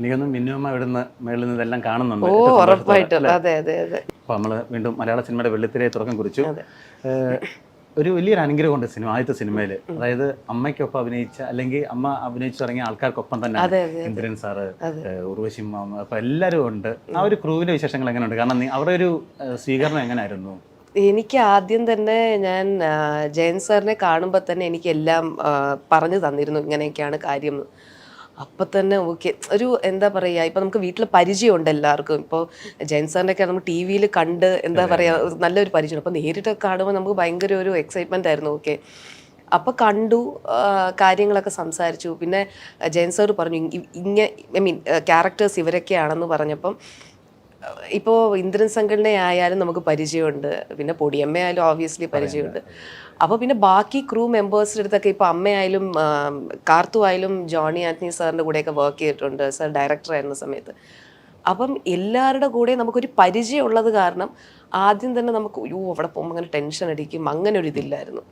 എനിക്കൊന്നും മിന്നുമ്മ ഇവിടുന്ന് മേളിൽ നിന്ന് ഇതെല്ലാം കാണുന്നുണ്ട്. ഉറപ്പായിട്ടും. അതെ അതെ അതെ. അപ്പോൾ നമ്മൾ വീണ്ടും മലയാള സിനിമയുടെ വെള്ളിത്തിരയെ തുടക്കം കുറിച്ചു. ഒരു വലിയൊരു അനുഗ്രഹമുണ്ട് ആദ്യത്തെ സിനിമയിൽ. അതായത് അമ്മയ്ക്കൊപ്പം അഭിനയിച്ച അല്ലെങ്കിൽ അമ്മ അഭിനയിച്ചു തുടങ്ങിയ ആൾക്കാർക്കൊപ്പം തന്നെ ഇന്ദ്രൻ സാറ്, ഉർവശി മാമ, അപ്പോൾ എല്ലാവരും ഉണ്ട്. ആ ഒരു ക്രൂവിൻ്റെ വിശേഷങ്ങൾ എങ്ങനെയുണ്ട്? കാരണം അവരുടെ ഒരു സ്വീകരണം എങ്ങനെയായിരുന്നു? എനിക്ക് ആദ്യം തന്നെ ഞാൻ ജയൻ സാറിനെ കാണുമ്പോൾ തന്നെ എനിക്കെല്ലാം പറഞ്ഞു തന്നിരുന്നു ഇങ്ങനെയൊക്കെയാണ് കാര്യം. അപ്പം തന്നെ ഓക്കെ, ഒരു എന്താ പറയുക, ഇപ്പം നമുക്ക് വീട്ടിൽ പരിചയമുണ്ട് എല്ലാവർക്കും. ഇപ്പോൾ ജയൻ സാറിൻ്റെയൊക്കെ നമ്മൾ ടി വിയിൽ കണ്ട് എന്താ പറയുക നല്ലൊരു പരിചയമുണ്ട്. അപ്പോൾ നേരിട്ട് കാണുമ്പോൾ നമുക്ക് ഭയങ്കര ഒരു എക്സൈറ്റ്മെൻ്റ് ആയിരുന്നു. ഓക്കെ, അപ്പോൾ കണ്ടു, കാര്യങ്ങളൊക്കെ സംസാരിച്ചു. പിന്നെ ജയൻ സാർ പറഞ്ഞു ഐ മീൻ ക്യാരക്ടേഴ്സ് ഇവരൊക്കെയാണെന്ന് പറഞ്ഞപ്പം ഇപ്പോൾ ഇന്ദ്രൻ സംഘടന ആയാലും നമുക്ക് പരിചയമുണ്ട്, പിന്നെ പൊടിയമ്മയായാലും ഓബ്വിയസ്ലി പരിചയമുണ്ട്. അപ്പോൾ പിന്നെ ബാക്കി ക്രൂ മെമ്പേഴ്സിൻ്റെ അടുത്തൊക്കെ ഇപ്പോൾ അമ്മയായാലും കാർത്തു ആയാലും ജോണി ആന്റണി സാറിൻ്റെ കൂടെയൊക്കെ വർക്ക് ചെയ്തിട്ടുണ്ട്. സാർ ഡയറക്ടർ ആയിരുന്ന സമയത്ത്. അപ്പം എല്ലാവരുടെ കൂടെ നമുക്കൊരു പരിചയം ഉള്ളത് കാരണം ആദ്യം തന്നെ നമുക്ക് അവിടെ പോകുമ്പോൾ അങ്ങനെ ടെൻഷൻ അടിക്കും, അങ്ങനെ ഒരു ഇതില്ലായിരുന്നു.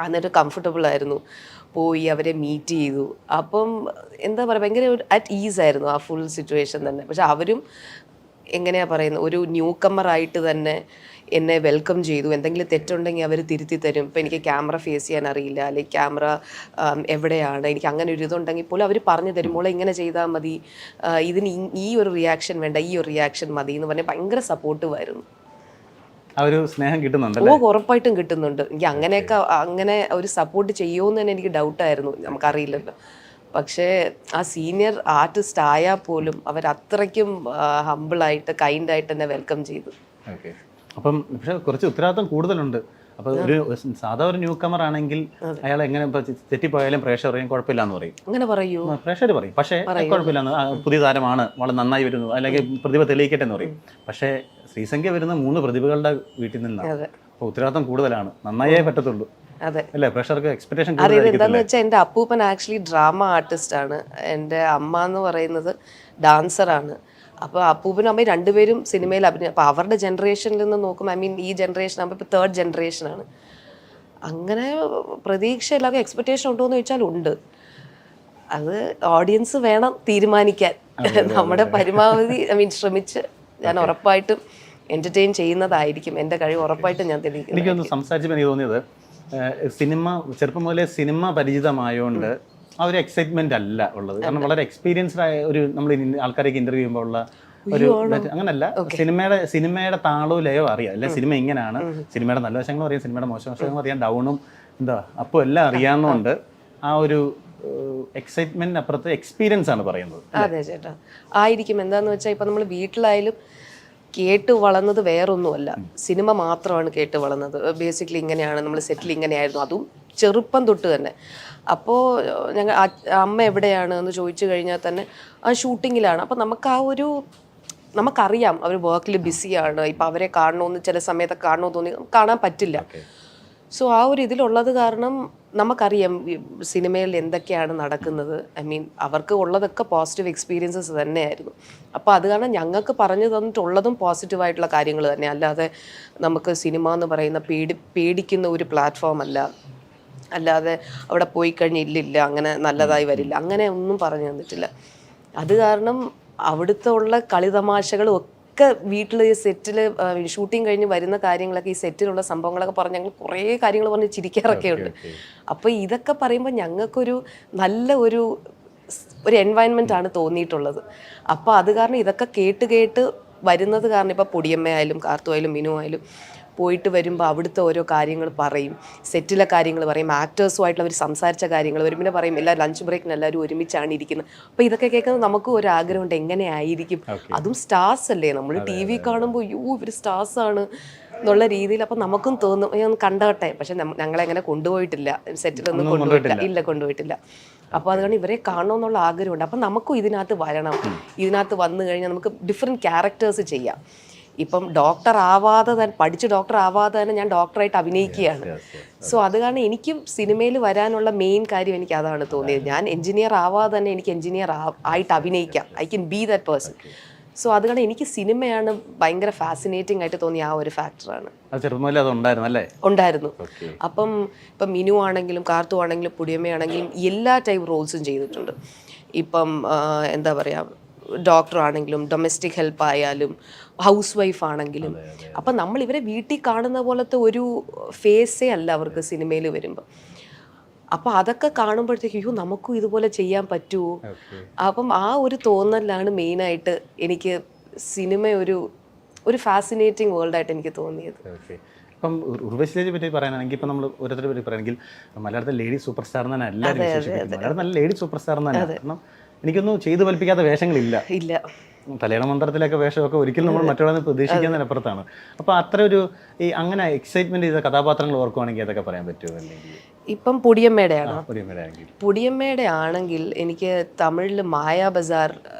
എന്നിട്ട് കംഫർട്ടബിൾ ആയിരുന്നു, പോയി അവരെ മീറ്റ് ചെയ്തു. അപ്പം എന്താ പറയുക, ഭയങ്കര ഒരു അറ്റ് ഈസ് ആയിരുന്നു ആ ഫുൾ സിറ്റുവേഷൻ തന്നെ. പക്ഷെ അവരും എങ്ങനെയാ പറയുന്നത്, ഒരു ന്യൂ കമ്മറായിട്ട് തന്നെ എന്നെ വെൽക്കം ചെയ്തു. എന്തെങ്കിലും തെറ്റുണ്ടെങ്കിൽ അവർ തിരുത്തി തരും. ഇപ്പം എനിക്ക് ക്യാമറ ഫേസ് ചെയ്യാൻ അറിയില്ല, അല്ലെങ്കിൽ ക്യാമറ എവിടെയാണ്, എനിക്ക് അങ്ങനെ ഒരു ഇതുണ്ടെങ്കിൽ പോലും അവർ പറഞ്ഞു തരും, മോളെ ഇങ്ങനെ ചെയ്താൽ മതി, ഇതിന് ഈ ഒരു റിയാക്ഷൻ വേണ്ട, ഈ ഒരു റിയാക്ഷൻ മതി എന്ന് പറഞ്ഞാൽ ഭയങ്കര സപ്പോർട്ടീവായിരുന്നു. ആ ഒരു സ്നേഹം കിട്ടുന്നുണ്ട്. ഉറപ്പായിട്ടും കിട്ടുന്നുണ്ട്. എനിക്ക് അങ്ങനെയൊക്കെ അങ്ങനെ ഒരു സപ്പോർട്ട് ചെയ്യുമെന്ന് തന്നെ എനിക്ക് ഡൗട്ടായിരുന്നു, നമുക്കറിയില്ലല്ലോ. പക്ഷേ ആ സീനിയർ ആർട്ടിസ്റ്റ് ആയാൽ പോലും അവരത്രയ്ക്കും ഹമ്പിളായിട്ട് കൈൻഡായിട്ട് തന്നെ വെൽക്കം ചെയ്തു. ഓക്കെ, അപ്പം പക്ഷേ കുറച്ച് ഉത്തരവാദിത്വം കൂടുതലുണ്ട്. അപ്പോൾ ഒരു സാധാ ഒരു ന്യൂ കമർ ആണെങ്കിൽ അയാൾ എങ്ങനെ തെറ്റിപ്പോയാലും പ്രേക്ഷകർ പറയും കുഴപ്പമില്ലാന്ന് പറയും. അങ്ങനെ പറയൂ, പ്രേക്ഷകർ പറയും. പക്ഷേ കുഴപ്പമില്ലാന്ന്, പുതിയ താരമാണ്, വളരെ നന്നായി വരുന്നു, അല്ലെങ്കിൽ പ്രതിഭ തെളിയിക്കട്ടെ എന്ന് പറയും. പക്ഷേ ശ്രീസംഖ്യ വരുന്ന 3 പ്രതിഭകളുടെ വീട്ടിൽ നിന്നാണ്. അപ്പോൾ ഉത്തരവാദിത്വം കൂടുതലാണ്, നന്നായേ പറ്റത്തുള്ളൂ. അതെ അല്ലേ, പ്രേക്ഷകർക്ക് എക്സ്പെക്ടേഷൻ. അറിയത് എന്താന്ന് വെച്ചാൽ എൻ്റെ അപ്പൂപ്പൻ ആക്ച്വലി ഡ്രാമ ആർട്ടിസ്റ്റ് ആണ്, എൻ്റെ അമ്മ എന്ന് പറയുന്നത് ഡാൻസറാണ്. അപ്പോൾ അപ്പൂപ്പനും അമ്മയും രണ്ടുപേരും സിനിമയിൽ അഭിനയം. അപ്പോൾ അവരുടെ ജനറേഷനിൽ നിന്ന് നോക്കുമ്പോൾ, ഐ മീൻ ഈ ജനറേഷൻ ആകുമ്പോൾ ഇപ്പോൾ 3rd ജനറേഷനാണ്. അങ്ങനെ പ്രതീക്ഷ എല്ലാവർക്കും എക്സ്പെക്ടേഷൻ ഉണ്ടോ എന്ന് ചോദിച്ചാൽ ഉണ്ട്. അത് ഓഡിയൻസ് വേണം തീരുമാനിക്കാൻ. നമ്മുടെ പരമാവധി ഐ മീൻ ശ്രമിച്ച് ഞാൻ ഉറപ്പായിട്ടും എൻ്റർടൈൻ ചെയ്യുന്നതായിരിക്കും. എൻ്റെ കഴിവ് ഉറപ്പായിട്ടും ഞാൻ തെളിയിക്കും. എനിക്കൊന്ന് സംസാരിച്ചപ്പോൾ എനിക്ക് തോന്നിയത്, സിനിമ ചെറുപ്പം മുതലേ സിനിമ പരിചിതമായതുകൊണ്ട് ആ ഒരു എക്സൈറ്റ്മെന്റ് അല്ല ഉള്ളത്. കാരണം വളരെ എക്സ്പീരിയൻസ്ഡ് ആയ ഒരു നമ്മൾ ആൾക്കാരൊക്കെ ഇന്റർവ്യൂ ചെയ്യുമ്പോൾ ഉള്ള ഒരു അങ്ങനല്ല, സിനിമയുടെ താളവും ലയോ അറിയാം. അല്ലെ, സിനിമ ഇങ്ങനെയാണ്, സിനിമയുടെ നല്ല വശങ്ങളും അറിയാം, സിനിമയുടെ മോശം വശങ്ങളും അറിയാം, ഡൗണും എന്താ അപ്പോൾ എല്ലാം അറിയാവുന്നതുകൊണ്ട് ആ ഒരു എക്സൈറ്റ്മെന്റ് അപ്പുറത്ത് എക്സ്പീരിയൻസ് ആണ് പറയുന്നത്. അതെ ചേട്ടാ, ആയിരിക്കും. എന്താന്ന് വെച്ചാൽ ഇപ്പൊ നമ്മൾ വീട്ടിലായാലും കേട്ട് വളർന്നത് വേറൊന്നുമല്ല, സിനിമ മാത്രമാണ് കേട്ട് വളർന്നത്. ബേസിക്കലി ഇങ്ങനെയാണ്, നമ്മൾ സെറ്റിൽ ഇങ്ങനെയായിരുന്നു, അതും ചെറുപ്പം തൊട്ട് തന്നെ. അപ്പോൾ ഞങ്ങൾ അമ്മ എവിടെയാണ് എന്ന് ചോദിച്ചു കഴിഞ്ഞാൽ തന്നെ ആ ഷൂട്ടിങ്ങിലാണ്. അപ്പോൾ നമുക്ക് ആ ഒരു നമുക്കറിയാം അവർ വർക്കിൽ ബിസിയാണ്, ഇപ്പം അവരെ കാണണമെന്ന് ചില സമയത്തൊക്കെ കാണണമെന്ന് തോന്നി കാണാൻ പറ്റില്ല. സോ ആ ഒരു ഇതിലുള്ളത് കാരണം നമുക്കറിയാം സിനിമയിൽ എന്തൊക്കെയാണ് നടക്കുന്നത്. ഐ മീൻ അവർക്ക് ഉള്ളതൊക്കെ പോസിറ്റീവ് എക്സ്പീരിയൻസസ് തന്നെയായിരുന്നു. അപ്പോൾ അത് കാരണം ഞങ്ങൾക്ക് പറഞ്ഞു തന്നിട്ടുള്ളതും പോസിറ്റീവായിട്ടുള്ള കാര്യങ്ങൾ തന്നെ, അല്ലാതെ നമുക്ക് സിനിമ എന്ന് പറയുന്ന പേടിക്കുന്ന ഒരു പ്ലാറ്റ്ഫോം അല്ല. അല്ലാതെ അവിടെ പോയി കഴിഞ്ഞാൽ ഇല്ലില്ല അങ്ങനെ നല്ലതായി വരില്ല, അങ്ങനെ ഒന്നും പറഞ്ഞു തന്നിട്ടില്ല. അത് കാരണം അവിടുത്തെ ഉള്ള കളിതമാശകളും ഒക്കെ വീട്ടിൽ സെറ്റിൽ ഷൂട്ടിങ് കഴിഞ്ഞ് വരുന്ന കാര്യങ്ങളൊക്കെ, ഈ സെറ്റിലുള്ള സംഭവങ്ങളൊക്കെ പറഞ്ഞ് ഞങ്ങൾ കുറേ കാര്യങ്ങൾ പറഞ്ഞ് ചിരിക്കാറൊക്കെ ഉണ്ട്. അപ്പോൾ ഇതൊക്കെ പറയുമ്പോൾ ഞങ്ങൾക്കൊരു നല്ല ഒരു എൻവയൺമെൻ്റ് ആണ് തോന്നിയിട്ടുള്ളത്. അപ്പോൾ അത് കാരണം ഇതൊക്കെ കേട്ട് വരുന്നത് കാരണം ഇപ്പോൾ പൊടിയമ്മയായാലും കാർത്തു ആയാലും മിനു ആയാലും പോയിട്ട് വരുമ്പോൾ അവിടുത്തെ ഓരോ കാര്യങ്ങൾ പറയും, സെറ്റിലെ കാര്യങ്ങൾ പറയും, ആക്ടേഴ്സുമായിട്ടുള്ള അവർ സംസാരിച്ച കാര്യങ്ങൾ വരും. പിന്നെ പറയും എല്ലാ ലഞ്ച് ബ്രേക്കിന് എല്ലാവരും ഒരുമിച്ചാണ് ഇരിക്കുന്നത്. അപ്പോൾ ഇതൊക്കെ കേൾക്കുന്നത് നമുക്കും ഒരു ആഗ്രഹമുണ്ട്, എങ്ങനെയായിരിക്കും, അതും സ്റ്റാർസ് അല്ലേ, നമ്മൾ ടി വി കാണുമ്പോൾ ഇവർ സ്റ്റാർസാണ് എന്നുള്ള രീതിയിൽ. അപ്പം നമുക്കും തോന്നും ഒന്ന് കണ്ടോട്ടെ. പക്ഷെ ഞങ്ങളെങ്ങനെ കൊണ്ടുപോയിട്ടില്ല, സെറ്റിലൊന്നും കൊണ്ടുപോയിട്ടില്ല. അപ്പോൾ അതുകൊണ്ട് ഇവരെ കാണണമെന്നുള്ള ആഗ്രഹമുണ്ട്. അപ്പം നമുക്കും ഇതിനകത്ത് വരണം, ഇതിനകത്ത് വന്നു കഴിഞ്ഞാൽ നമുക്ക് ഡിഫറെൻറ്റ് ക്യാരക്ടേഴ്സ് ചെയ്യാം. ഇപ്പം ഡോക്ടർ ആവാതെ തന്നെ പഠിച്ച് ഡോക്ടർ ആവാതെ തന്നെ ഞാൻ ഡോക്ടറായിട്ട് അഭിനയിക്കുകയാണ്. സോ അത് കാരണം എനിക്കും സിനിമയിൽ വരാനുള്ള മെയിൻ കാര്യം എനിക്ക് അതാണ് തോന്നിയത്. ഞാൻ എഞ്ചിനീയർ ആവാതെ തന്നെ എനിക്ക് എഞ്ചിനീയർ ആയിട്ട് അഭിനയിക്കാം, I can be that person. So അത് കാരണം എനിക്ക് സിനിമയാണ് ഭയങ്കര ഫാസിനേറ്റിംഗ് ആയിട്ട് തോന്നിയ ആ ഒരു ഫാക്ടറാണ്. ഉണ്ടായിരുന്നു. അപ്പം ഇപ്പം മിനു ആണെങ്കിലും കാർത്തു ആണെങ്കിലും പൊടിയമ്മയാണെങ്കിലും എല്ലാ ടൈപ്പ് റോൾസും ചെയ്തിട്ടുണ്ട്. ഇപ്പം എന്താ പറയുക, ഡോക്ടർ ആണെങ്കിലും ഡൊമസ്റ്റിക് ഹെൽപ്പ് ആയാലും ഹൗസ് വൈഫ് ആണെങ്കിലും അപ്പം നമ്മൾ ഇവരെ വീട്ടിൽ കാണുന്ന പോലത്തെ ഒരു ഫേസേ അല്ല അവർക്ക് സിനിമയിൽ വരുമ്പോൾ. അപ്പോൾ അതൊക്കെ കാണുമ്പോഴത്തേക്കും അയ്യോ നമുക്കും ഇതുപോലെ ചെയ്യാൻ പറ്റുമോ. അപ്പം ആ ഒരു തോന്നലാണ് മെയിനായിട്ട് എനിക്ക് സിനിമ ഒരു ഫാസിനേറ്റിംഗ് വേൾഡായിട്ട് എനിക്ക് തോന്നിയത്. ഇപ്പം ഉർവശിയെ പറ്റി പറയാനാണെങ്കിൽ ഇപ്പം നമ്മൾ ഓരോരുത്തരെ പറ്റി പറയുകയാണെങ്കിൽ മലയാളത്തിലെ ലേഡി സൂപ്പർ സ്റ്റാർ എന്ന് തന്നെ എല്ലാവരും വിശേഷിപ്പിക്കുന്നത്. മലയാളം നല്ല ലേഡി സൂപ്പർ സ്റ്റാർ എന്ന് തന്നെ. കാരണം എനിക്കൊന്നും ചെയ്തു ഫലിപ്പിക്കാത്ത വേഷങ്ങളില്ല. ഇല്ല, തലയണ മന്ത്രത്തിലൊക്കെ വേഷമൊക്കെ ഒരിക്കലും നമ്മൾ മറ്റുള്ളവരെ പ്രതീക്ഷിക്കുന്നതിനപ്പുറത്താണ്. അപ്പോൾ അത്ര ഒരു ഈ അങ്ങനെ എക്സൈറ്റ്മെന്റ് ചെയ്ത കഥാപാത്രങ്ങൾ ഓർക്കുവാണെങ്കിൽ അതൊക്കെ പറയാൻ പറ്റുമോ? അല്ലെങ്കിൽ ഇപ്പം പൊടിയമ്മയുടെയാണോ? പൊടിയമ്മയുടെ ആണെങ്കിൽ എനിക്ക് തമിഴിൽ മായാ ബസാർ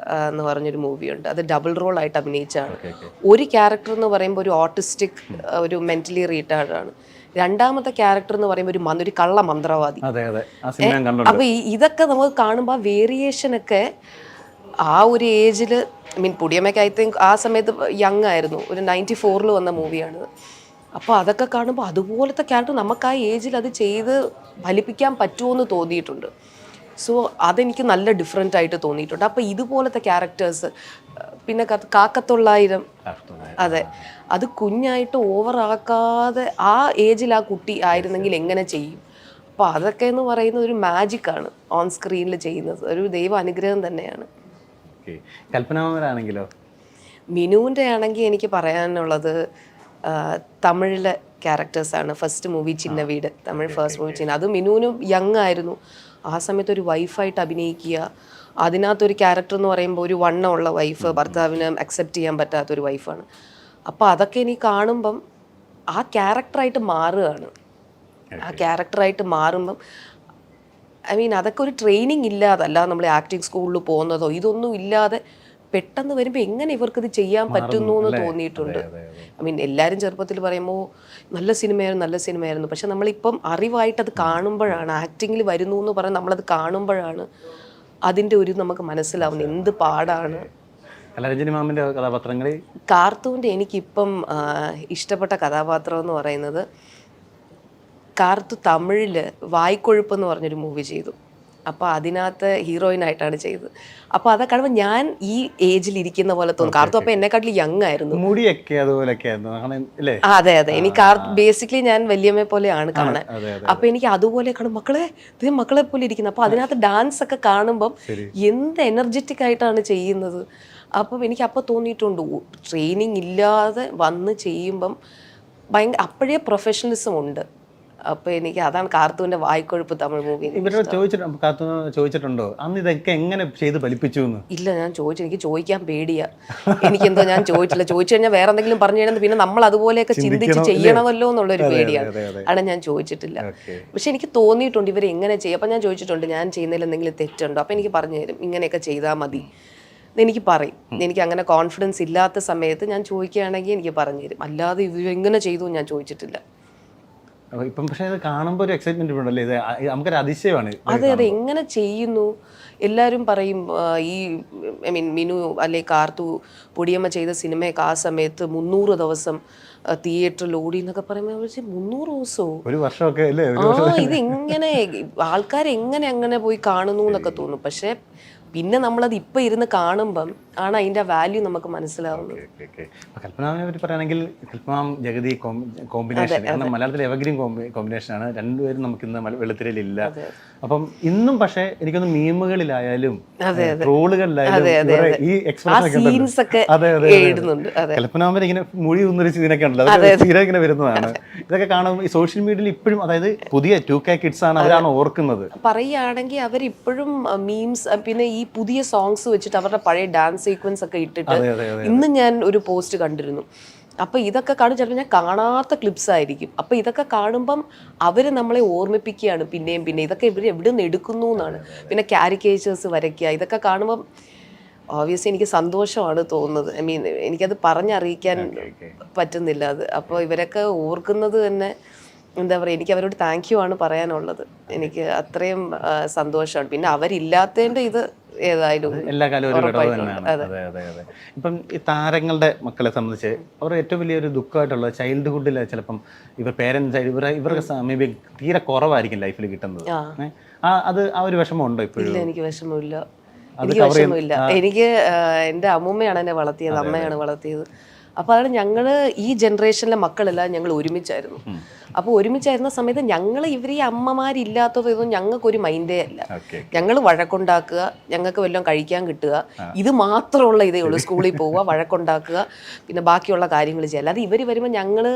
എന്ന് പറഞ്ഞൊരു മൂവിയുണ്ട്. അത് ഡബിൾ റോൾ ആയിട്ട് അഭിനയിച്ചാണ്. ഒരു ക്യാരക്ടർ എന്ന് പറയുമ്പോൾ ഒരു ഓട്ടിസ്റ്റിക്, ഒരു മെന്റലി റീറ്റാർഡ് ആണ്. രണ്ടാമത്തെ ക്യാരക്ടർ എന്ന് പറയുമ്പോൾ ഒരു കള്ള മന്ത്രവാദി. അപ്പൊ ഇതൊക്കെ നമുക്ക് കാണുമ്പോൾ ആ വേരിയേഷൻ ഒക്കെ ആ ഒരു ഏജിൽ പൊടിയമ്മയ്ക്ക് ഐ തിങ്ക് ആ സമയത്ത് യങ് ആയിരുന്നു, ഒരു 94 വന്ന മൂവിയാണിത്. അപ്പോൾ അതൊക്കെ കാണുമ്പോൾ അതുപോലത്തെ ക്യാരക്ടർ നമുക്ക് ആ ഏജിൽ അത് ചെയ്ത് ഫലിപ്പിക്കാൻ പറ്റുമോയെന്ന് തോന്നിയിട്ടുണ്ട്. സോ അതെനിക്ക് നല്ല ഡിഫറെൻ്റ് ആയിട്ട് തോന്നിയിട്ടുണ്ട്. അപ്പോൾ ഇതുപോലത്തെ ക്യാരക്ടേഴ്സ്, പിന്നെ കാക്കത്തൊള്ളായിരം, അതെ, അത് കുഞ്ഞായിട്ട് ഓവറാക്കാതെ ആ ഏജിൽ ആ കുട്ടി ആയിരുന്നെങ്കിൽ എങ്ങനെ ചെയ്യും. അപ്പോൾ അതൊക്കെ എന്ന് പറയുന്നത് ഒരു മാജിക്കാണ് ഓൺ സ്ക്രീനിൽ ചെയ്യുന്നത്, ഒരു ദൈവ അനുഗ്രഹം തന്നെയാണ്. കൽപ്പനാമരാണെങ്കിലോ? മിനുവിൻ്റെ ആണെങ്കിൽ എനിക്ക് പറയാനുള്ളത് തമിഴിലെ ക്യാരക്ടേഴ്സാണ്. ഫസ്റ്റ് മൂവി ചിന്ന വീട്, തമിഴ് ഫസ്റ്റ് മൂവി ചിന്ന, അത് മിനുവിനും യങ് ആയിരുന്നു. ആ സമയത്ത് ഒരു വൈഫായിട്ട് അഭിനയിക്കുക, അതിനകത്തൊരു ക്യാരക്ടർ എന്ന് പറയുമ്പോൾ ഒരു വണ്ണമുള്ള വൈഫ്, ഭർത്താവിന് അക്സെപ്റ്റ് ചെയ്യാൻ പറ്റാത്തൊരു വൈഫാണ്. അപ്പോൾ അതൊക്കെ എനിക്ക് കാണുമ്പം ആ ക്യാരക്ടറായിട്ട് മാറുകയാണ്. ആ ക്യാരക്ടറായിട്ട് മാറുമ്പം അതൊക്കെ ഒരു ട്രെയിനിങ് ഇല്ലാതല്ല, നമ്മൾ ആക്ടിങ് സ്കൂളിൽ പോകുന്നതോ ഇതൊന്നും ഇല്ലാതെ പെട്ടെന്ന് വരുമ്പോൾ എങ്ങനെ ഇവർക്കിത് ചെയ്യാൻ പറ്റുന്നു എന്ന് തോന്നിയിട്ടുണ്ട്. എല്ലാവരും ചെറുപ്പത്തിൽ പറയുമ്പോൾ നല്ല സിനിമയായിരുന്നു, പക്ഷെ നമ്മളിപ്പം അറിവായിട്ട് അത് കാണുമ്പോഴാണ്, ആക്ടിങ്ങിൽ വരുന്നു എന്ന് പറഞ്ഞാൽ നമ്മളത് കാണുമ്പോഴാണ് അതിൻ്റെ ഒരു നമുക്ക് മനസ്സിലാവുന്നത് എന്ത് പാടാണ്. കഥാപാത്രങ്ങളിൽ കാർത്തൂൻ്റെ എനിക്കിപ്പം ഇഷ്ടപ്പെട്ട കഥാപാത്രം എന്ന് പറയുന്നത്, കാർത്തു തമിഴിൽ വായ്ക്കൊഴുപ്പ് എന്ന് പറഞ്ഞൊരു മൂവി ചെയ്തു. അപ്പോൾ അതിനകത്ത് ഹീറോയിനായിട്ടാണ് ചെയ്തത്. അപ്പോൾ അതൊക്കെ കാണുമ്പോൾ ഞാൻ ഈ ഏജിൽ ഇരിക്കുന്ന പോലെ തോന്നും. കാർത്തു അപ്പോൾ എന്നെക്കാട്ടിലും യങ് ആയിരുന്നു. അതെ, എനിക്ക് ബേസിക്കലി ഞാൻ വല്യമ്മയെ പോലെയാണ് കാണാൻ. അപ്പോൾ എനിക്ക് അതുപോലെ കാണും, മക്കളെ പോലെ ഇരിക്കുന്നത്. അപ്പോൾ അതിനകത്ത് ഡാൻസ് ഒക്കെ കാണുമ്പം എന്ത് എനർജറ്റിക് ആയിട്ടാണ് ചെയ്യുന്നത്. അപ്പം എനിക്ക് അപ്പോൾ തോന്നിയിട്ടുണ്ട് ട്രെയിനിങ് ഇല്ലാതെ വന്ന് ചെയ്യുമ്പം അപ്പോഴേ പ്രൊഫഷണലിസം ഉണ്ട്. അപ്പോൾ എനിക്ക് അതാണ് കാർത്തൂൻ്റെ വായ്ക്കൊഴുപ്പ് തമിഴ് മൂവി. ഇവരോട് ചോദിച്ചിട്ടുണ്ടോ അന്ന് ഇതൊക്കെ എങ്ങനെ ചെയ്ത് ഫലിപ്പിച്ചു എന്ന്? ഇല്ല, ഞാൻ എനിക്ക് ചോദിക്കാൻ പേടിയാ. എനിക്കെന്തോ ഞാൻ ചോദിച്ചില്ല. ചോദിച്ചു കഴിഞ്ഞാൽ വേറെ എന്തെങ്കിലും പറഞ്ഞു കഴിഞ്ഞാൽ പിന്നെ നമ്മൾ അതുപോലെയൊക്കെ ചിന്തിച്ച് ചെയ്യണമല്ലോ എന്നുള്ളൊരു പേടിയാണ്. അവിടെ ഞാൻ ചോദിച്ചിട്ടില്ല. പക്ഷെ എനിക്ക് തോന്നിയിട്ടുണ്ട് ഇവർ എങ്ങനെ ചെയ്യും. അപ്പം ഞാൻ ചോദിച്ചിട്ടുണ്ട് ഞാൻ ചെയ്യുന്നതിൽ എന്തെങ്കിലും തെറ്റുണ്ടോ. അപ്പം എനിക്ക് പറഞ്ഞു തരും ഇങ്ങനെയൊക്കെ ചെയ്താൽ മതി, എനിക്ക് പറയും. എനിക്ക് അങ്ങനെ കോൺഫിഡൻസ് ഇല്ലാത്ത സമയത്ത് ഞാൻ ചോദിക്കുകയാണെങ്കിൽ എനിക്ക് പറഞ്ഞു തരും. അല്ലാതെ ഇവരെങ്ങനെ ചെയ്തു ഞാൻ ചോദിച്ചിട്ടില്ല. ഇപ്പം പക്ഷേ അത് കാണുമ്പോൾ ഒരു എക്സൈറ്റ്മെന്റ് ഉണ്ടല്ലേ, ഇത് നമുക്കൊരു അതിശയമാണ്. അതെ, എങ്ങനെ ചെയ്യുന്നു എല്ലാവരും പറയും. ഈ മിനു അല്ലെ കാർത്തു പൊടിയമ്മ ചെയ്ത സിനിമയൊക്കെ ആ സമയത്ത് 300 ദിവസം തിയേറ്ററിൽ ഓടി എന്നൊക്കെ പറയുമ്പോൾ 300 ദിവസമോ ഒരു വർഷമൊക്കെ അല്ലേ? ഇത് എങ്ങനെ ആൾക്കാരെങ്ങനെ അങ്ങനെ പോയി കാണുന്നു എന്നൊക്കെ തോന്നും. പക്ഷെ പിന്നെ നമ്മളത് ഇപ്പം ഇരുന്ന് കാണുമ്പം ആണ് അതിൻ്റെ വാല്യൂ നമുക്ക് മനസ്സിലാവുന്നത്. കൽപ്പനാവിനെ പറ്റി പറയുകയാണെങ്കിൽ കൽപ്പനാം ജഗതി കോമ്പിനേഷൻ മലയാളത്തിലെ എവർഗ്രീൻ കോമ്പിനേഷനാണ്. രണ്ടുപേരും നമുക്ക് ഇന്ന് വെളുത്തിരയിലില്ല. അപ്പം ഇന്നും പക്ഷേ എനിക്കൊന്ന് മീമുകളിലായാലും ട്രോളുകളിലായാലും ഈ എക്സ്പ്രഷൻ കൽപ്പനാവിനെ ഇങ്ങനെ മൊഴി ഉന്നരിച്ച് ഇതിനൊക്കെ ഉണ്ടല്ലോ, സ്ഥിരം ഇങ്ങനെ വരുന്നതാണ്. ഇതൊക്കെ കാണുമ്പോൾ ഈ സോഷ്യൽ മീഡിയയിൽ ഇപ്പോഴും, അതായത് പുതിയ 2K കിഡ്സ് ആണ് അവരാണ് ഓർക്കുന്നത്. പറയുകയാണെങ്കിൽ അവരിപ്പോഴും മീംസ്, പിന്നെ ഈ പുതിയ സോങ്സ് വെച്ചിട്ട് അവരുടെ പഴയ ഡാൻസ് സീക്വൻസ് ഒക്കെ ഇട്ടിട്ട് ഇന്ന് ഞാൻ ഒരു പോസ്റ്റ് കണ്ടിരുന്നു. അപ്പോൾ ഇതൊക്കെ കാണും, ചിലപ്പോൾ ഞാൻ കാണാത്ത ക്ലിപ്സ് ആയിരിക്കും. അപ്പോൾ ഇതൊക്കെ കാണുമ്പം അവർ നമ്മളെ ഓർമ്മിപ്പിക്കുകയാണ് പിന്നെയും ഇതൊക്കെ ഇവർ എവിടെ നിന്ന് എടുക്കുന്നു എന്നാണ്. പിന്നെ കാരിക്കേച്ചേഴ്സ് വരയ്ക്കുക, ഇതൊക്കെ കാണുമ്പം ഓബ്വിയസ്ലി എനിക്ക് സന്തോഷമാണ് തോന്നുന്നത്. എനിക്കത് പറഞ്ഞറിയിക്കാൻ പറ്റുന്നില്ല അത്. അപ്പോൾ ഇവരൊക്കെ ഓർക്കുന്നത് തന്നെ എന്താ പറയുക, എനിക്ക് അവരോട് താങ്ക് യു ആണ് പറയാനുള്ളത്. എനിക്ക് അത്രയും സന്തോഷമാണ്. പിന്നെ അവരില്ലാത്തതിൻ്റെ ഇത് ഏതായാലും എല്ലാ കാലവും ഒരു വിടവ് തന്നെയാണ്. അതെ. ഇപ്പം ഈ താരങ്ങളുടെ മക്കളെ സംബന്ധിച്ച് അവർ ഏറ്റവും വലിയൊരു ദുഃഖമായിട്ടുള്ളത് ചൈൽഡ്ഹുഡിൽ ചിലപ്പം പേരൻസ് ഇവർക്ക് മേ ബി തീരെ കുറവായിരിക്കും ലൈഫിൽ കിട്ടുന്നത്. അത് ആ ഒരു വിഷമം ഉണ്ടോ ഇപ്പോഴും? ഇല്ല, എനിക്ക് വിഷമമില്ല. എനിക്ക് വിഷമമില്ല. എനിക്ക് എൻ്റെ അമ്മൂമ്മയാണ് എന്നെ വളർത്തിയത്, അമ്മയാണ് വളർത്തിയത്. അപ്പോൾ അതാണ് ഞങ്ങൾ ഈ ജനറേഷനിലെ മക്കളെല്ലാം ഞങ്ങൾ ഒരുമിച്ചായിരുന്നു. അപ്പോൾ ഒരുമിച്ചായിരുന്ന സമയത്ത് ഞങ്ങൾ ഇവർ ഈ അമ്മമാരില്ലാത്തതൊന്നും ഞങ്ങൾക്കൊരു മൈൻഡേ അല്ല. ഞങ്ങൾ വഴക്കുണ്ടാക്കുക, ഞങ്ങൾക്ക് വല്ലതും കഴിക്കാൻ കിട്ടുക, ഇത് മാത്രമുള്ള ഇതേ ഉള്ളൂ. സ്കൂളിൽ പോവുക, വഴക്കുണ്ടാക്കുക, പിന്നെ ബാക്കിയുള്ള കാര്യങ്ങൾ ചെയ്യുക. അല്ലാതെ ഇവർ വരുമ്പോൾ ഞങ്ങൾ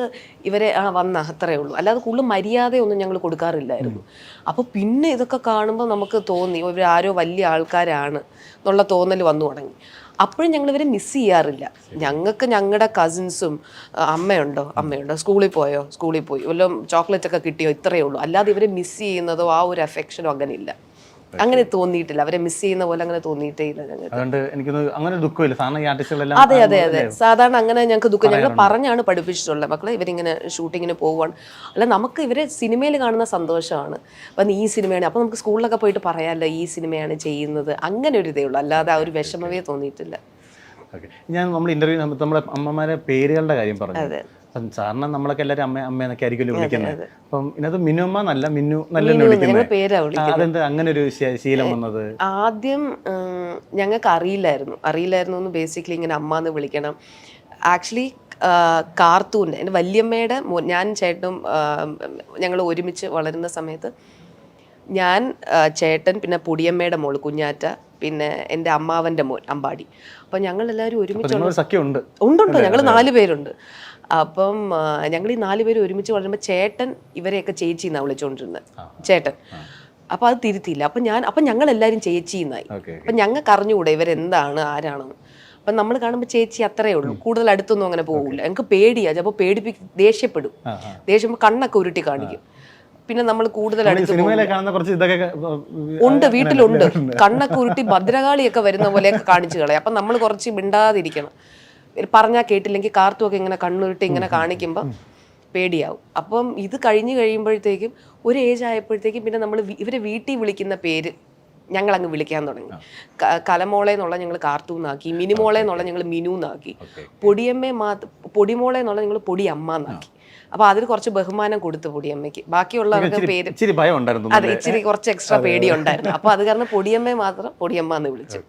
ഇവരെ വന്ന അത്രയേ ഉള്ളൂ. അല്ലാതെ കൂടുതൽ മര്യാദയൊന്നും ഞങ്ങൾ കൊടുക്കാറില്ലായിരുന്നു. അപ്പോൾ പിന്നെ ഇതൊക്കെ കാണുമ്പോൾ നമുക്ക് തോന്നി ഇവർ ആരോ വലിയ ആൾക്കാരാണ് എന്നുള്ള തോന്നൽ വന്നു തുടങ്ങി. അപ്പോഴും ഞങ്ങൾ ഇവരെ മിസ് ചെയ്യാറില്ല. ഞങ്ങൾക്ക് ഞങ്ങളുടെ കസിൻസും അമ്മയുണ്ടോ സ്കൂളിൽ പോയി വല്ലതും ചോക്ലേറ്റ് ഒക്കെ കിട്ടിയോ, ഇത്രയേ ഉള്ളൂ. അല്ലാതെ ഇവരെ മിസ് ചെയ്യുന്നതോ ആ ഒരു അഫെക്ഷനോ അങ്ങനെ ഇല്ല. അങ്ങനെ തോന്നിയിട്ടില്ല. അവരെ മിസ് ചെയ്യുന്ന പോലെ അങ്ങനെ തോന്നിയിട്ടേ ഇല്ല ഞങ്ങൾക്ക്. അതുകൊണ്ട് എനിക്ക് അങ്ങനെ ദുഃഖമില്ല. സാധാരണ ഈ ആർട്ടിസ്റ്റുകളെല്ലാം അതെ സാധാരണ അങ്ങനെ ഞങ്ങൾക്ക് ദുഃഖം. ഞങ്ങൾ പറഞ്ഞാണ് പഠിപ്പിച്ചിട്ടുള്ളത്, മക്കളെ ഇവരിങ്ങനെ ഷൂട്ടിങ്ങിന് പോവുകയാണ്. അല്ല, നമുക്ക് ഇവരെ സിനിമയിൽ കാണുന്ന സന്തോഷമാണ്. അപ്പം ഈ സിനിമയാണ്, അപ്പം നമുക്ക് സ്കൂളിലൊക്കെ പോയിട്ട് പറയാമല്ലോ ഈ സിനിമയാണ് ചെയ്യുന്നത്, അങ്ങനെ ഒരു ഇതേ ഉള്ളൂ. അല്ലാതെ ആ ഒരു വിഷമമേ തോന്നിയിട്ടില്ല. നമ്മൾ ഇന്റർവ്യൂ നമ്മുടെ അമ്മമാരെ പേരുകളുടെ കാര്യം പറഞ്ഞു. അപ്പം സാറിന് നമ്മളൊക്കെ എല്ലാവരും അമ്മ എന്നൊക്കെ ആയിരിക്കുമല്ലോ വിളിക്കുന്നത്. അപ്പം ഇതിനകത്ത് മിനുമ്മ നല്ല മിന്നു നല്ല വിളിക്കുന്നത്. അതെന്താ അങ്ങനെ ഒരു ശീലം വന്നത്? ആദ്യം ഞങ്ങൾക്ക് അറിയില്ലായിരുന്നു എന്ന് ബേസിക്കലി ഇങ്ങനെ അമ്മ എന്ന് വിളിക്കണം. ആക്ച്വലി കാർത്തൂൻ്റെ എൻ്റെ വല്യമ്മയുടെ ഞാൻ ചേട്ടനും ഞങ്ങൾ ഒരുമിച്ച് വളരുന്ന സമയത്ത് ഞാൻ, ചേട്ടൻ, പിന്നെ പൊടിയമ്മയുടെ മോള് കുഞ്ഞാറ്റ, പിന്നെ എൻ്റെ അമ്മാവൻ്റെ മോൻ അമ്പാടി. അപ്പം ഞങ്ങളെല്ലാവരും ഒരുമിച്ചുണ്ട്. ഞങ്ങൾ 4 പേരുണ്ട്. അപ്പം ഞങ്ങൾ ഈ 4 പേര് ഒരുമിച്ച് വളരുമ്പോൾ ചേട്ടൻ ഇവരെയൊക്കെ ചേച്ചി എന്നാണ് വിളിച്ചുകൊണ്ടിരുന്നത്, ചേട്ടൻ. അപ്പം അത് തിരുത്തിയില്ല. അപ്പം ഞങ്ങളെല്ലാവരും ചേച്ചി എന്നായി. അപ്പം ഞങ്ങൾക്ക് അറിഞ്ഞുകൂടെ ഇവരെന്താണ് ആരാണെന്ന്. അപ്പം നമ്മൾ കാണുമ്പോൾ ചേച്ചി അത്രയേ ഉള്ളൂ, കൂടുതൽ അടുത്തൊന്നും അങ്ങനെ പോകില്ല. ഞങ്ങൾക്ക് പേടിയാ, ചിലപ്പോൾ ദേഷ്യപ്പെടും. ദേഷ്യം കണ്ണൊക്കെ ഉരുട്ടി കാണിക്കും. പിന്നെ നമ്മൾ കൂടുതൽ ഉണ്ട്, വീട്ടിലുണ്ട്. കണ്ണൊക്കെ ഉരുട്ടി ഭദ്രകാളിയൊക്കെ വരുന്ന പോലെയൊക്കെ കാണിച്ചു കളയാം. അപ്പം നമ്മൾ കുറച്ച് മിണ്ടാതിരിക്കണം. പറഞ്ഞാൽ കേട്ടില്ലെങ്കിൽ കാർത്തുമൊക്കെ ഇങ്ങനെ കണ്ണുരുട്ടി ഇങ്ങനെ കാണിക്കുമ്പോൾ പേടിയാവും. അപ്പം ഇത് കഴിയുമ്പോഴത്തേക്കും ഒരു ഏജ് ആയപ്പോഴത്തേക്കും പിന്നെ നമ്മൾ ഇവരെ വീട്ടിൽ വിളിക്കുന്ന പേര് ഞങ്ങളങ്ങ് വിളിക്കാൻ തുടങ്ങി. കലമോളെ എന്നുള്ള ഞങ്ങൾ കാർത്തൂന്നാക്കി, മിനിമോളെ എന്നുള്ള ഞങ്ങൾ മിനുന്നാക്കി, പൊടിമോളെ എന്നുള്ള ഞങ്ങൾ പൊടിയമ്മ എന്നാക്കി. അപ്പൊ അതിൽ കുറച്ച് ബഹുമാനം കൊടുത്തു പൊടിയമ്മയ്ക്ക്. ബാക്കിയുള്ളവർക്ക് പേര് ഇച്ചിരി ഭയം ഉണ്ടായിരുന്നു. അതെ, ഇച്ചിരി കുറച്ച് എക്സ്ട്രാ പേടി ഉണ്ടായിരുന്നു. അപ്പൊ അത് കാരണം പൊടിയമ്മയെ മാത്രം പൊടിയമ്മ എന്ന് വിളിച്ചു.